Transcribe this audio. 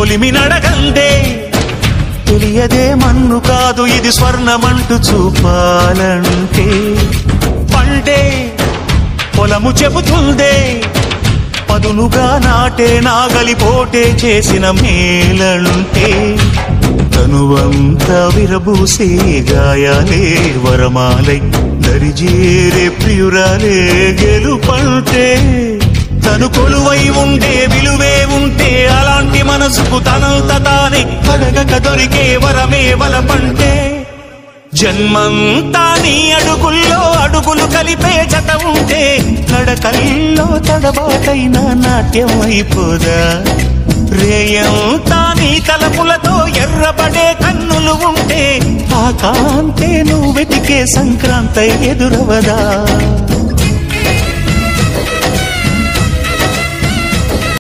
కొలిమి నడగందే తెలియదే మన్ను కాదు ఇది స్వర్ణమంటూ చూపాలంటే పండే పొలము చెబుతుందే పదునుగా నాటే నాగలిపోటే చేసిన మేలంటే తనువంతా విరబూసే గాయాలే వరమాలై దరిజేరే ప్రియురాలే గెలుపంటే తను కొలువై ఉండే విలువే ఉంటే అలాంటి మనసుకు తనంత తానే అడగక దొరికే వరమే వలపంటే జన్మంతా నీ అడుగుల్లో అడుగులు కలిపే జత ఉంటే నడకల్లో తడబాటైన నాట్యం అయిపోదా రేయంతా నీ తలపులతో ఎర్రబడే కన్నులు ఉంటే ఆ కాంతే నువ్వు వెతికే సంక్రాంతి ఎదురవదా